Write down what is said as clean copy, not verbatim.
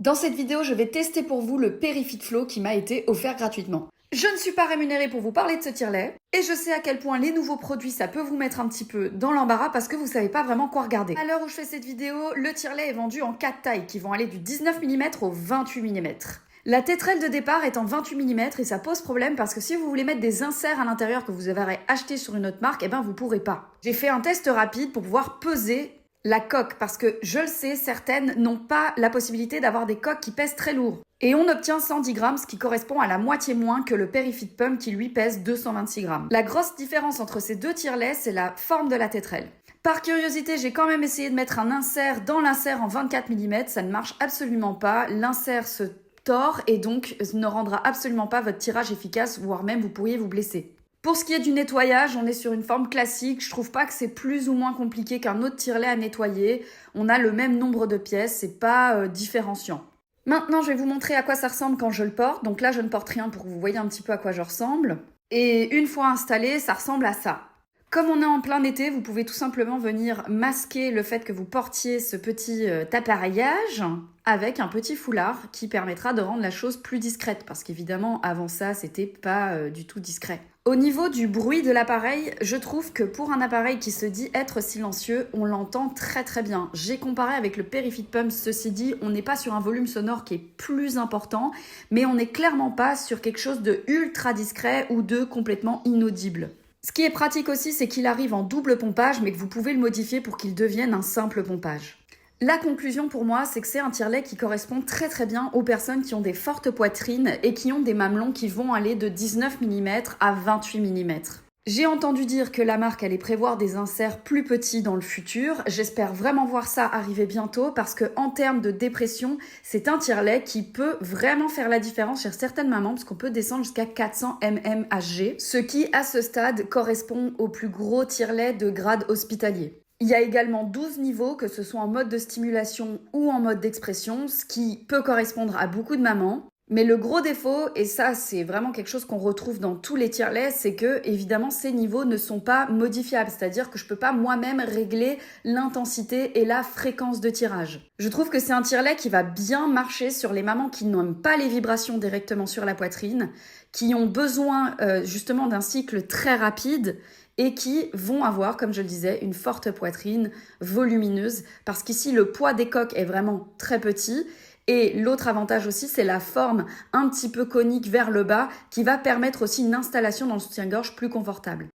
Dans cette vidéo, je vais tester pour vous le Perifit Flow qui m'a été offert gratuitement. Je ne suis pas rémunérée pour vous parler de ce tire-lait et je sais à quel point les nouveaux produits ça peut vous mettre un petit peu dans l'embarras parce que vous savez pas vraiment quoi regarder. À l'heure où je fais cette vidéo, le tire-lait est vendu en 4 tailles qui vont aller du 19 mm au 28 mm. La tétrelle de départ est en 28 mm et ça pose problème parce que si vous voulez mettre des inserts à l'intérieur que vous avez acheté sur une autre marque, eh ben vous pourrez pas. J'ai fait un test rapide pour pouvoir peser la coque, parce que je le sais, certaines n'ont pas la possibilité d'avoir des coques qui pèsent très lourd. Et on obtient 110 grammes, ce qui correspond à la moitié moins que le Perifit Pump qui lui pèse 226 grammes. La grosse différence entre ces deux tire-laits, c'est la forme de la tétrelle. Par curiosité, j'ai quand même essayé de mettre un insert dans l'insert en 24 mm, ça ne marche absolument pas. L'insert se tord et donc ne rendra absolument pas votre tirage efficace, voire même vous pourriez vous blesser. Pour ce qui est du nettoyage, on est sur une forme classique. Je trouve pas que c'est plus ou moins compliqué qu'un autre tire-lait à nettoyer. On a le même nombre de pièces, c'est pas différenciant. Maintenant, je vais vous montrer à quoi ça ressemble quand je le porte. Donc là, je ne porte rien pour que vous voyez un petit peu à quoi je ressemble. Et une fois installé, ça ressemble à ça. Comme on est en plein été, vous pouvez tout simplement venir masquer le fait que vous portiez ce petit appareillage avec un petit foulard qui permettra de rendre la chose plus discrète parce qu'évidemment, avant ça, c'était pas du tout discret. Au niveau du bruit de l'appareil, je trouve que pour un appareil qui se dit être silencieux, on l'entend très très bien. J'ai comparé avec le Perifit Pump, ceci dit, on n'est pas sur un volume sonore qui est plus important, mais on n'est clairement pas sur quelque chose de ultra discret ou de complètement inaudible. Ce qui est pratique aussi, c'est qu'il arrive en double pompage, mais que vous pouvez le modifier pour qu'il devienne un simple pompage. La conclusion pour moi, c'est que c'est un tire-lait qui correspond très très bien aux personnes qui ont des fortes poitrines et qui ont des mamelons qui vont aller de 19 mm à 28 mm. J'ai entendu dire que la marque allait prévoir des inserts plus petits dans le futur. J'espère vraiment voir ça arriver bientôt parce que en termes de dépression, c'est un tire-lait qui peut vraiment faire la différence chez certaines mamans parce qu'on peut descendre jusqu'à 400 mmHg, ce qui à ce stade correspond au plus gros tire-lait de grade hospitalier. Il y a également 12 niveaux, que ce soit en mode de stimulation ou en mode d'expression, ce qui peut correspondre à beaucoup de mamans. Mais le gros défaut, et ça c'est vraiment quelque chose qu'on retrouve dans tous les tire-laits, c'est que évidemment ces niveaux ne sont pas modifiables, c'est-à-dire que je peux pas moi-même régler l'intensité et la fréquence de tirage. Je trouve que c'est un tire-lait qui va bien marcher sur les mamans qui n'aiment pas les vibrations directement sur la poitrine, qui ont besoin justement d'un cycle très rapide et qui vont avoir, comme je le disais, une forte poitrine volumineuse, parce qu'ici le poids des coques est vraiment très petit. Et l'autre avantage aussi, c'est la forme un petit peu conique vers le bas qui va permettre aussi une installation dans le soutien-gorge plus confortable.